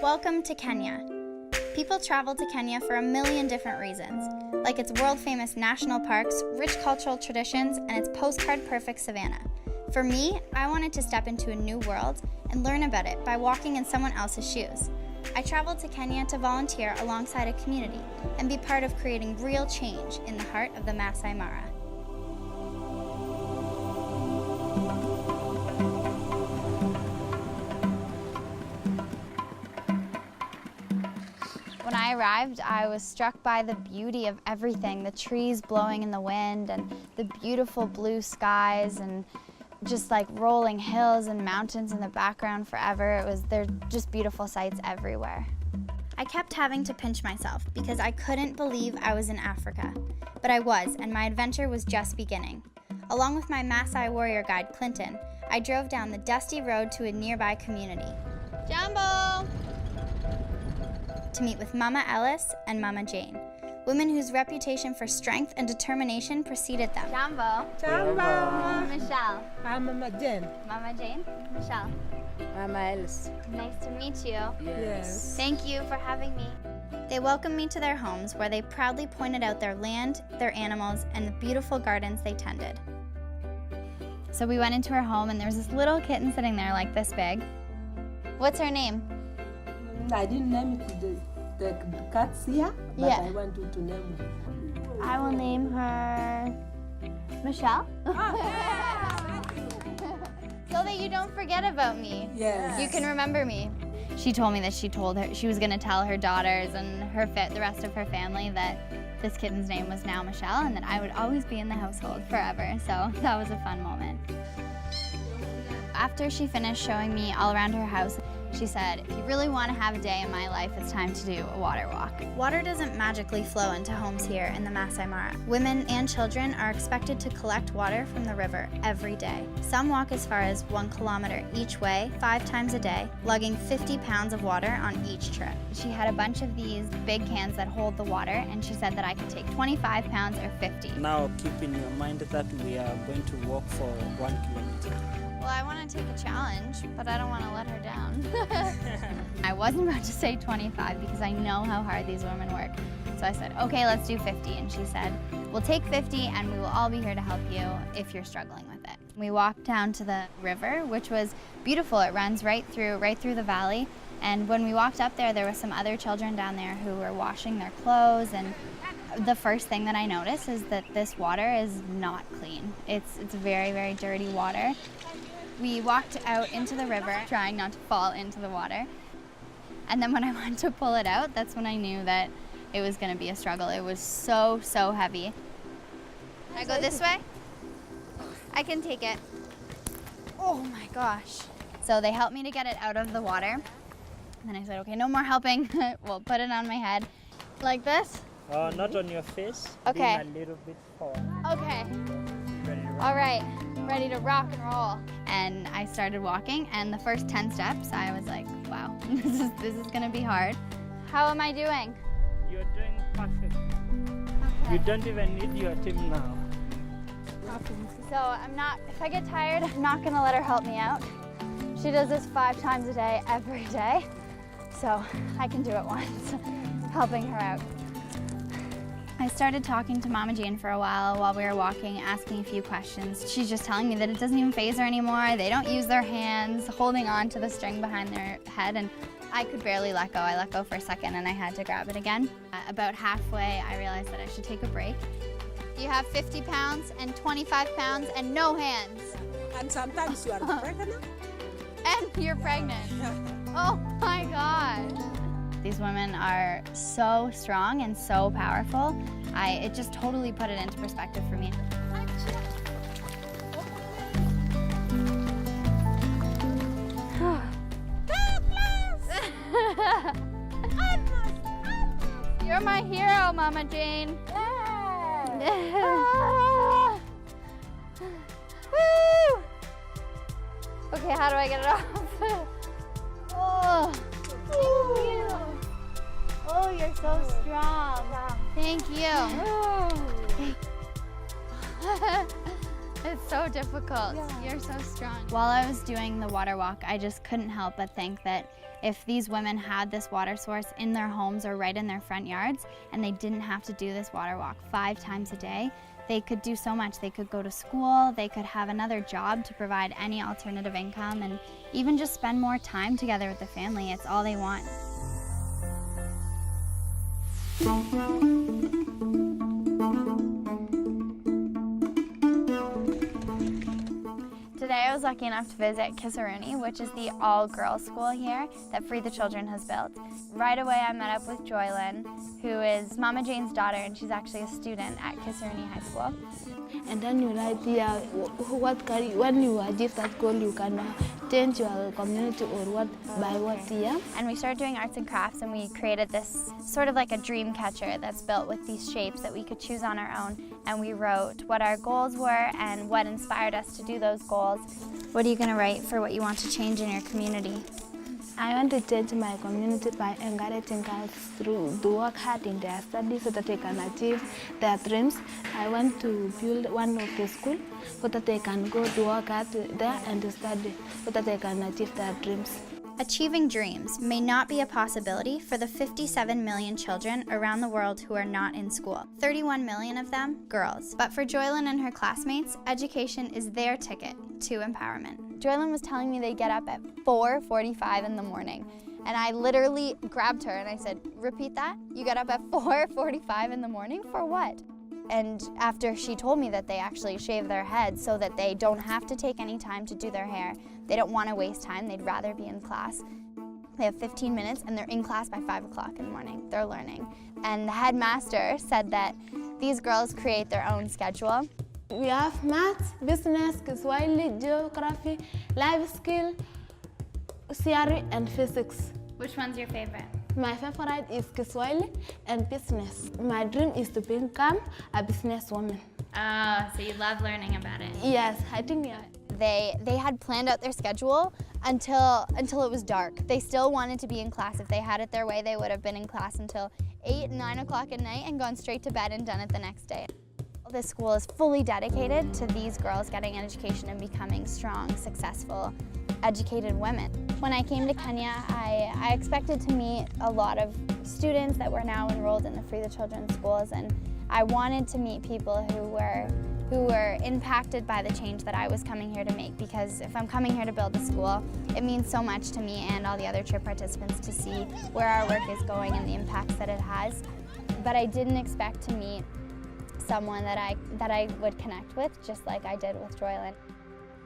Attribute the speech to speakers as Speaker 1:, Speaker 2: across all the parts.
Speaker 1: Welcome to Kenya. People travel to Kenya for a million different reasons, like its world-famous national parks, rich cultural traditions, and its postcard-perfect savanna. For me, I wanted to step into a new world and learn about it by walking in someone else's shoes. I traveled to Kenya to volunteer alongside a community and be part of creating real change in the heart of the Maasai Mara. When I arrived, I was struck by the beauty of everything, the trees blowing in the wind and the beautiful blue skies and just like rolling hills and mountains in the background forever. They're just beautiful sights everywhere. I kept having to pinch myself because I couldn't believe I was in Africa. But I was, and my adventure was just beginning. Along with my Maasai warrior guide, Clinton, I drove down the dusty road to a nearby community. Jambo! To meet with Mama Ellis and Mama Jane, women whose reputation for strength and determination preceded them. Jambo.
Speaker 2: Jambo.
Speaker 1: Michelle.
Speaker 2: I'm Mama Jane.
Speaker 1: Mama Jane. Michelle.
Speaker 2: Mama Ellis.
Speaker 1: Nice to meet you.
Speaker 2: Yes.
Speaker 1: Thank you for having me. They welcomed me to their homes where they proudly pointed out their land, their animals, and the beautiful gardens they tended. So we went into her home and there was this little kitten sitting there like this big. What's her name?
Speaker 2: I didn't name it the cats here, but
Speaker 1: Yeah.
Speaker 2: I want you to name it.
Speaker 1: I will name her Michelle. So that you don't forget about me.
Speaker 2: Yes.
Speaker 1: You can remember me. She told me that she was going to tell her daughters and the rest of her family that this kitten's name was now Michelle and that I would always be in the household forever. So that was a fun moment. After she finished showing me all around her house, she said, if you really want to have a day in my life, it's time to do a water walk. Water doesn't magically flow into homes here in the Maasai Mara. Women and children are expected to collect water from the river every day. Some walk as far as 1 kilometer each way, 5 times a day, lugging 50 pounds of water on each trip. She had a bunch of these big cans that hold the water, and she said that I could take 25 pounds or 50.
Speaker 3: Now keep in your mind that we are going to walk for 1 kilometer.
Speaker 1: Well, I want to take a challenge, but I don't want to let her down. I wasn't about to say 25 because I know how hard these women work. So I said, okay, let's do 50. And she said, we'll take 50 and we will all be here to help you if you're struggling with it. We walked down to the river, which was beautiful. It runs right through the valley. And when we walked up there were some other children down there who were washing their clothes. And the first thing that I noticed is that this water is not clean. It's very, very dirty water. We walked out into the river, trying not to fall into the water. And then when I went to pull it out, that's when I knew that it was going to be a struggle. It was so, so heavy. I go this way? I can take it. Oh my gosh. So they helped me to get it out of the water. And then I said, okay, no more helping. We'll put it on my head. Like this?
Speaker 3: Not on your face.
Speaker 1: Okay.
Speaker 3: Lean a little bit forward.
Speaker 1: Okay.
Speaker 3: Ready to rock.
Speaker 1: All right, ready to rock and roll. And I started walking, and the first 10 steps, I was like, wow, this is gonna be hard. How am I doing?
Speaker 3: You're doing perfect.
Speaker 1: Okay.
Speaker 3: You don't even need your team now.
Speaker 1: So if I get tired, I'm not gonna let her help me out. She does this 5 times a day, every day. So I can do it once, helping her out. I started talking to Mama Jane for a while we were walking, asking a few questions. She's just telling me that it doesn't even faze her anymore. They don't use their hands, holding on to the string behind their head, and I could barely let go. I let go for a second and I had to grab it again. About halfway, I realized that I should take a break. You have 50 pounds and 25 pounds and no hands.
Speaker 2: And sometimes you are pregnant.
Speaker 1: And you're pregnant. Oh my God. These women are so strong and so powerful. It just totally put it into perspective for me. You're my hero, Mama Jane. Woo! Okay, how do I get it off? Oh, thank you. Oh, you're so strong. Thank you. It's so difficult. You're so strong. While I was doing the water walk, I just couldn't help but think that if these women had this water source in their homes or right in their front yards, and they didn't have to do this water walk 5 times a day, they could do so much. They could go to school, they could have another job to provide any alternative income, and even just spend more time together with the family. It's all they want. Today I was lucky enough to visit Kisaruni, which is the all-girls school here that Free the Children has built. Right away I met up with Joylyn, who is Mama Jane's daughter, and she's actually a student at Kisaruni High School.
Speaker 4: And then you write here when you achieve that goal, you can change your community or what by what year.
Speaker 1: And we started doing arts and crafts, and we created this sort of like a dream catcher that's built with these shapes that we could choose on our own. And we wrote what our goals were and what inspired us to do those goals. What are you going to write for what you want to change in your community?
Speaker 4: I want to change my community by encouraging girls to work hard in their studies so that they can achieve their dreams. I want to build one of the schools so that they can go to work hard there and study so that they can achieve their dreams.
Speaker 1: Achieving dreams may not be a possibility for the 57 million children around the world who are not in school. 31 million of them, girls. But for Joylyn and her classmates, education is their ticket to empowerment. Joylyn was telling me they get up at 4:45 in the morning. And I literally grabbed her and I said, repeat that? You get up at 4:45 in the morning? For what? And after she told me that they actually shave their heads so that they don't have to take any time to do their hair, they don't want to waste time, they'd rather be in class. They have 15 minutes and they're in class by 5 o'clock in the morning, they're learning. And the headmaster said that these girls create their own schedule.
Speaker 4: We have maths, business, Kiswahili, geography, life skill, theory and physics.
Speaker 1: Which one's your favorite?
Speaker 4: My favorite is Kiswahili and business. My dream is to become a businesswoman.
Speaker 1: Oh, so you love learning about it.
Speaker 4: Yes, I think yeah.
Speaker 1: They had planned out their schedule until it was dark. They still wanted to be in class. If they had it their way, they would have been in class until 8, 9 o'clock at night and gone straight to bed and done it the next day. This school is fully dedicated to these girls getting an education and becoming strong, successful, educated women. When I came to Kenya, I expected to meet a lot of students that were now enrolled in the Free the Children schools, and I wanted to meet people who were impacted by the change that I was coming here to make, because if I'm coming here to build a school, it means so much to me and all the other trip participants to see where our work is going and the impacts that it has. But I didn't expect to meet someone that I would connect with, just like I did with Joylyn.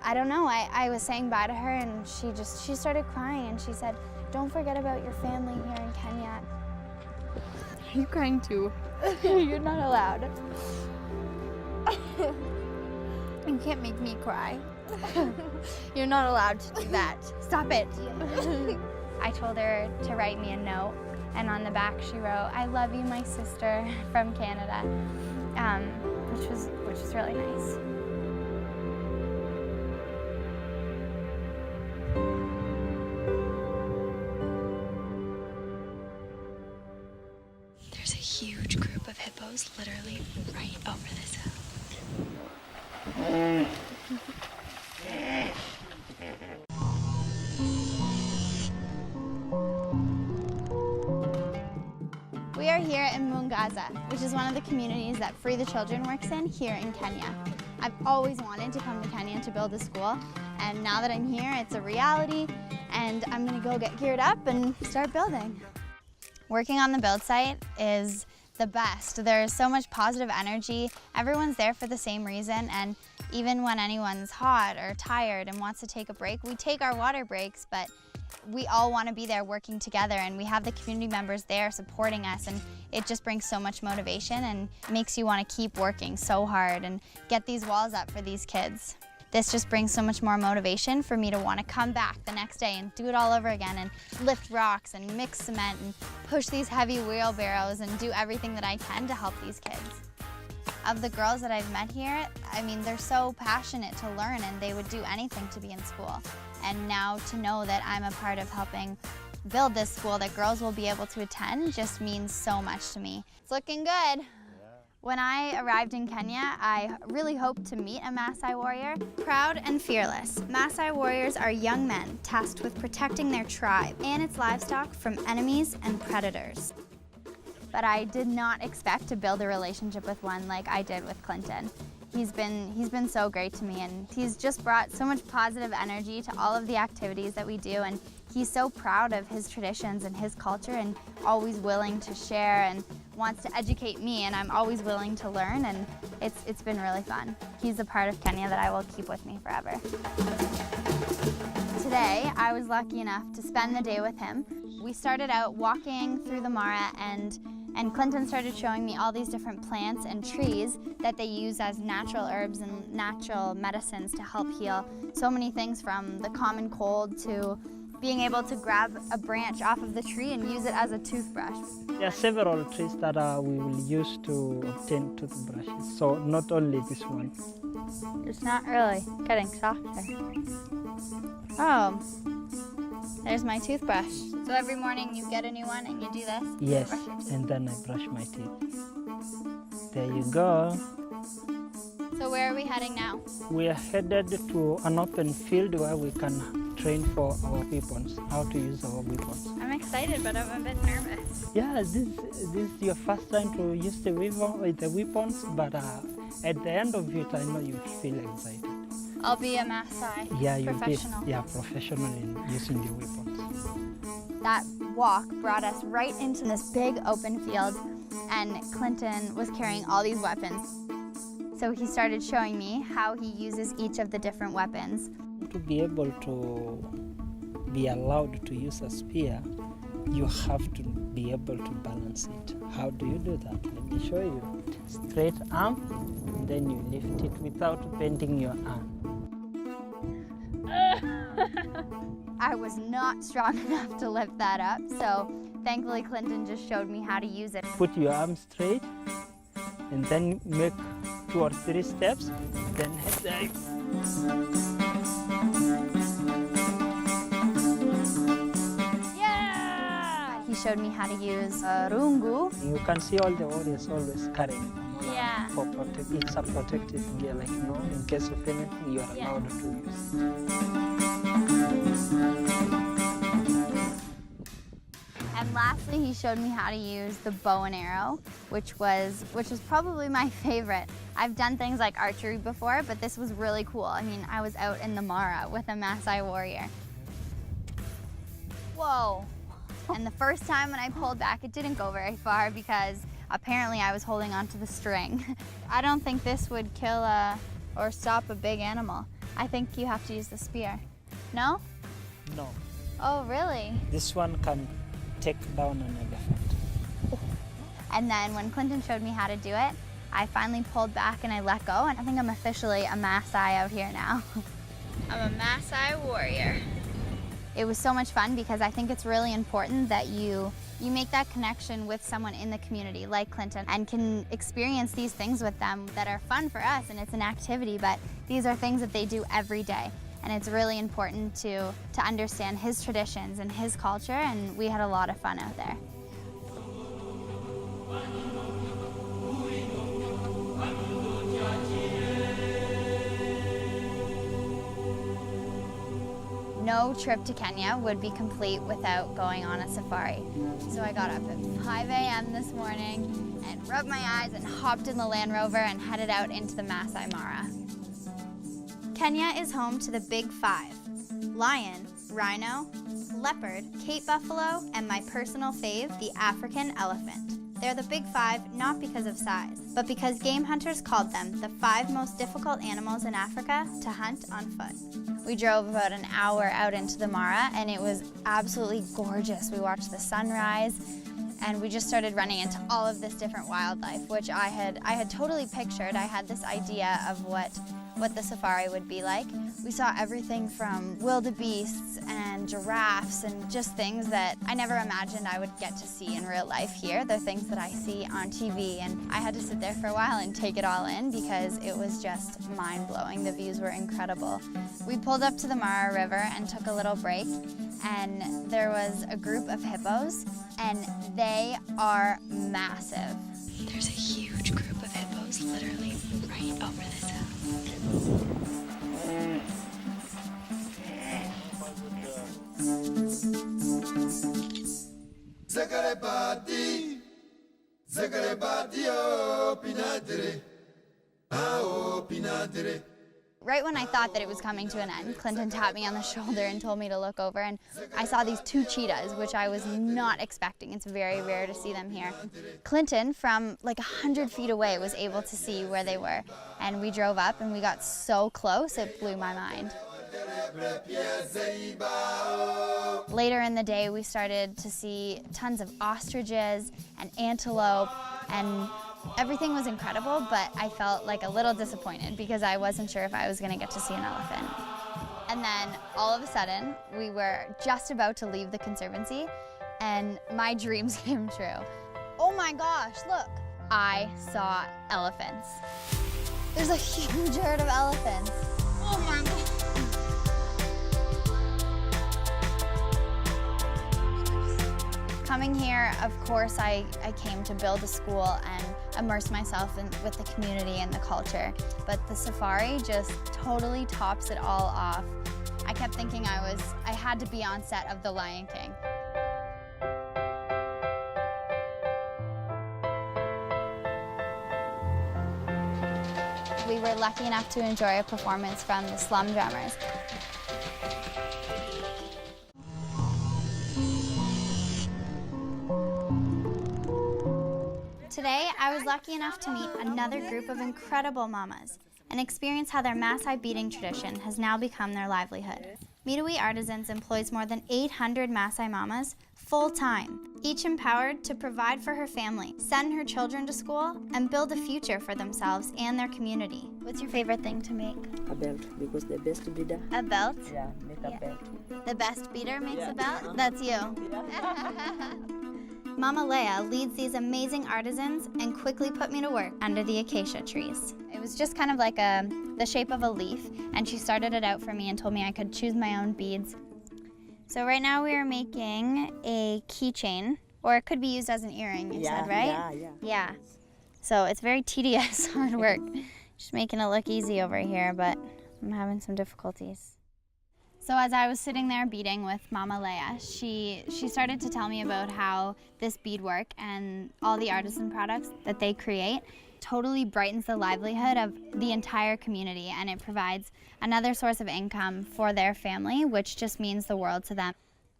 Speaker 1: I don't know, I was saying bye to her and she started crying and she said, don't forget about your family here in Kenya. Are you crying too? You're not allowed. You can't make me cry. You're not allowed to do that. Stop it. I told her to write me a note, and on the back she wrote, I love you, my sister, from Canada, which was really nice.
Speaker 5: There's a huge group of hippos literally right over this hill.
Speaker 1: We are here in Mungaza, which is one of the communities that Free the Children works in here in Kenya. I've always wanted to come to Kenya to build a school, and now that I'm here, it's a reality, and I'm gonna go get geared up and start building. Working on the build site is the best. There's so much positive energy. Everyone's there for the same reason, and even when anyone's hot or tired and wants to take a break, we take our water breaks, but we all want to be there working together, and we have the community members there supporting us, and it just brings so much motivation and makes you want to keep working so hard and get these walls up for these kids. this just brings so much more motivation for me to want to come back the next day and do it all over again and lift rocks and mix cement and push these heavy wheelbarrows and do everything that I can to help these kids. Of the girls that I've met here, I mean, they're so passionate to learn and they would do anything to be in school. And now to know that I'm a part of helping build this school that girls will be able to attend just means so much to me. It's looking good. When I arrived in Kenya, I really hoped to meet a Maasai warrior. Proud and fearless, Maasai warriors are young men tasked with protecting their tribe and its livestock from enemies and predators. But I did not expect to build a relationship with one like I did with Clinton. He's been so great to me, and he's just brought so much positive energy to all of the activities that we do, and he's so proud of his traditions and his culture and always willing to share and wants to educate me, and I'm always willing to learn, and it's been really fun. He's a part of Kenya that I will keep with me forever. Today, I was lucky enough to spend the day with him. We started out walking through the Mara, and Clinton started showing me all these different plants and trees that they use as natural herbs and natural medicines to help heal so many things, from the common cold to being able to grab a branch off of the tree and use it as a toothbrush.
Speaker 3: There are several trees that we will use to obtain toothbrushes, so not only this one.
Speaker 1: It's not really getting softer. Oh, there's my toothbrush. So every morning you get a new one and you do this?
Speaker 3: Yes,
Speaker 1: Brush your teeth.
Speaker 3: and then I brush my teeth. There you go.
Speaker 1: So where are we heading now?
Speaker 3: We are headed to an open field where we can train for our weapons, how to use our weapons.
Speaker 1: I'm excited, but I'm a bit nervous.
Speaker 3: Yeah, this is your first time to use the weapons, but at the end of it, I know you feel excited.
Speaker 1: I'll be a Maasai professional.
Speaker 3: Professional in using the weapons.
Speaker 1: That walk brought us right into this big open field, and Clinton was carrying all these weapons. So he started showing me how he uses each of the different weapons.
Speaker 3: To be able to be allowed to use a spear, you have to be able to balance it. How do you do that? Let me show you. Straight arm, and then you lift it without bending your arm.
Speaker 1: I was not strong enough to lift that up, so thankfully Clinton just showed me how to use it.
Speaker 3: Put your arm straight, and then make 2 or 3 steps, then head dive.
Speaker 1: Yeah! He showed me how to use rungu.
Speaker 3: You can see all the warriors always carrying.
Speaker 1: Yeah.
Speaker 3: It's a protective gear, like, in case of anything, you are allowed to use.
Speaker 1: And lastly, he showed me how to use the bow and arrow, which was probably my favorite. I've done things like archery before, but this was really cool. I mean, I was out in the Mara with a Maasai warrior. Whoa. And the first time when I pulled back, it didn't go very far because apparently I was holding onto the string. I don't think this would kill or stop a big animal. I think you have to use the spear. No?
Speaker 3: No.
Speaker 1: Oh, really?
Speaker 3: This one can take down an elephant.
Speaker 1: And then when Clinton showed me how to do it, I finally pulled back and I let go, and I think I'm officially a Maasai out here now. I'm a Maasai warrior. It was so much fun because I think it's really important that you make that connection with someone in the community like Clinton and can experience these things with them that are fun for us, and it's an activity, but these are things that they do every day. And it's really important to understand his traditions and his culture, and we had a lot of fun out there. No trip to Kenya would be complete without going on a safari. So I got up at 5 a.m. this morning and rubbed my eyes and hopped in the Land Rover and headed out into the Maasai Mara. Kenya is home to the Big Five: lion, rhino, leopard, Cape buffalo, and my personal fave, the African elephant. They're the Big Five not because of size, but because game hunters called them the 5 most difficult animals in Africa to hunt on foot. We drove about an hour out into the Mara, and it was absolutely gorgeous. We watched the sunrise, and we just started running into all of this different wildlife, which I had totally pictured. I had this idea of what what the safari would be like. We saw everything from wildebeests and giraffes and just things that I never imagined I would get to see in real life here. They're things that I see on TV, and I had to sit there for a while and take it all in because it was just mind-blowing. The views were incredible. We pulled up to the Mara River and took a little break, and there was a group of hippos, and they are massive.
Speaker 5: There's a huge group of hippos literally right over this hill.
Speaker 1: Right when I thought that it was coming to an end, Clinton tapped me on the shoulder and told me to look over, and I saw these 2 cheetahs, which I was not expecting. It's very rare to see them here. Clinton, from like 100 feet away, was able to see where they were, and we drove up and we got so close, it blew my mind. Later in the day, we started to see tons of ostriches and antelope, and everything was incredible, but I felt like a little disappointed because I wasn't sure if I was going to get to see an elephant. And then all of a sudden, we were just about to leave the conservancy, and my dreams came true. Oh my gosh, look! I saw elephants. There's a huge herd of elephants. Oh my God. Coming here, of course, I came to build a school and immerse myself with the community and the culture. But the safari just totally tops it all off. I kept thinking I had to be on set of The Lion King. We were lucky enough to enjoy a performance from the Slum Drummers. Today, I was lucky enough to meet another group of incredible mamas and experience how their Maasai beading tradition has now become their livelihood. Midui Artisans employs more than 800 Maasai mamas full-time, each empowered to provide for her family, send her children to school, and build a future for themselves and their community. What's your favorite thing to make?
Speaker 2: A belt, because the best beader.
Speaker 1: A belt?
Speaker 2: Yeah, make a belt.
Speaker 1: The best beader makes a belt? That's you. Mama Leia leads these amazing artisans and quickly put me to work under the acacia trees. It was just kind of like the shape of a leaf, and she started it out for me and told me I could choose my own beads. So right now we are making a keychain, or it could be used as an earring, you said, right? Yeah. So it's very tedious, hard work. Just making it look easy over here, but I'm having some difficulties. So as I was sitting there beading with Mama Leia, she started to tell me about how this beadwork and all the artisan products that they create totally brightens the livelihood of the entire community, and it provides another source of income for their family, which just means the world to them.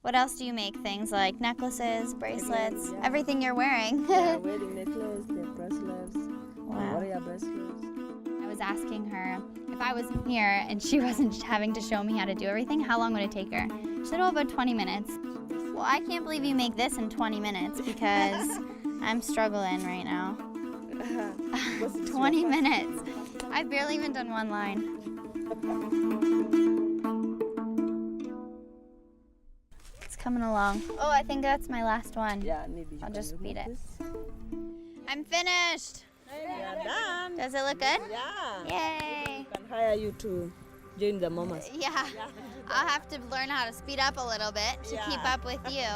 Speaker 1: What else do you make? Things like necklaces, bracelets, everything you're wearing.
Speaker 2: Yeah, wedding necklace, the bracelets, warrior bracelets.
Speaker 1: I was asking her if I wasn't here and she wasn't having to show me how to do everything, how long would it take her? She said, oh, about 20 minutes. Well, I can't believe you make this in 20 minutes because I'm struggling right now. 20 minutes. I've barely even done one line. It's coming along. Oh, I think that's my last one.
Speaker 2: Yeah, maybe
Speaker 1: I'll just beat it.
Speaker 2: this.
Speaker 1: I'm finished.
Speaker 2: Yeah, done.
Speaker 1: Does it look good?
Speaker 2: Yeah.
Speaker 1: Yay.
Speaker 2: I can hire you to join the mamas.
Speaker 1: Yeah. I'll have to learn how to speed up a little bit to keep up with you.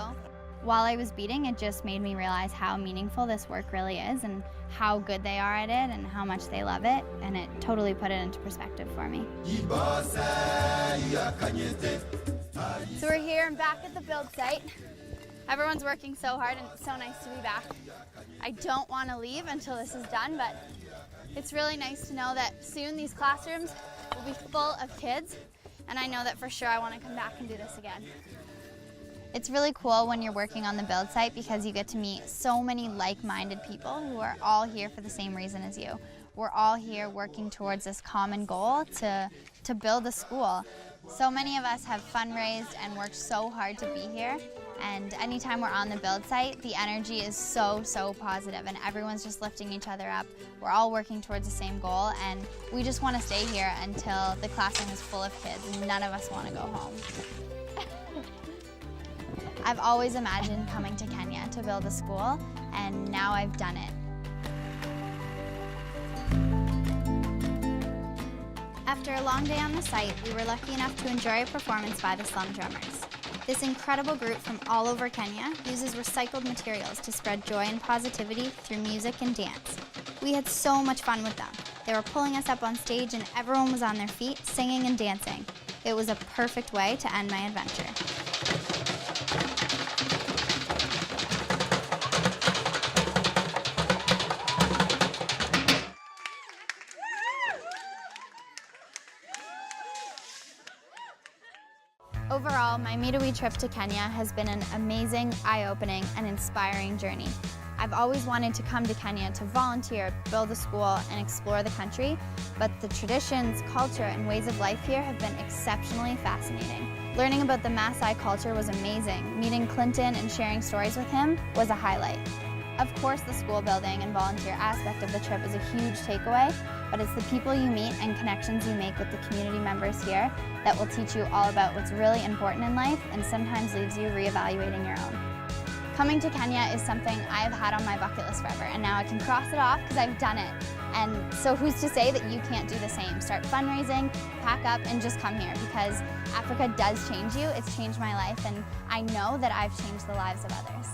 Speaker 1: While I was beading, it just made me realize how meaningful this work really is and how good they are at it and how much they love it, and it totally put it into perspective for me. So we're here and back at the build site. Everyone's working so hard and it's so nice to be back. I don't want to leave until this is done, but it's really nice to know that soon these classrooms will be full of kids, and I know that for sure I want to come back and do this again. It's really cool when you're working on the build site because you get to meet so many like-minded people who are all here for the same reason as you. We're all here working towards this common goal to build a school. So many of us have fundraised and worked so hard to be here, And anytime we're on the build site, the energy is so positive and everyone's just lifting each other up. We're all working towards the same goal and we just want to stay here until the classroom is full of kids and none of us want to go home. I've always imagined coming to Kenya to build a school and now I've done it. After a long day on the site, we were lucky enough to enjoy a performance by the Slum Drummers. This incredible group from all over Kenya uses recycled materials to spread joy and positivity through music and dance. We had so much fun with them. They were pulling us up on stage and everyone was on their feet, singing and dancing. It was a perfect way to end my adventure. Overall, my Midwi trip to Kenya has been an amazing, eye-opening, and inspiring journey. I've always wanted to come to Kenya to volunteer, build a school, and explore the country, but the traditions, culture, and ways of life here have been exceptionally fascinating. Learning about the Maasai culture was amazing. Meeting Clinton and sharing stories with him was a highlight. Of course, the school building and volunteer aspect of the trip is a huge takeaway, but it's the people you meet and connections you make with the community members here that will teach you all about what's really important in life and sometimes leaves you reevaluating your own. Coming to Kenya is something I've had on my bucket list forever, and now I can cross it off because I've done it. And so who's to say that you can't do the same? Start fundraising, pack up, and just come here because Africa does change you. It's changed my life, and I know that I've changed the lives of others.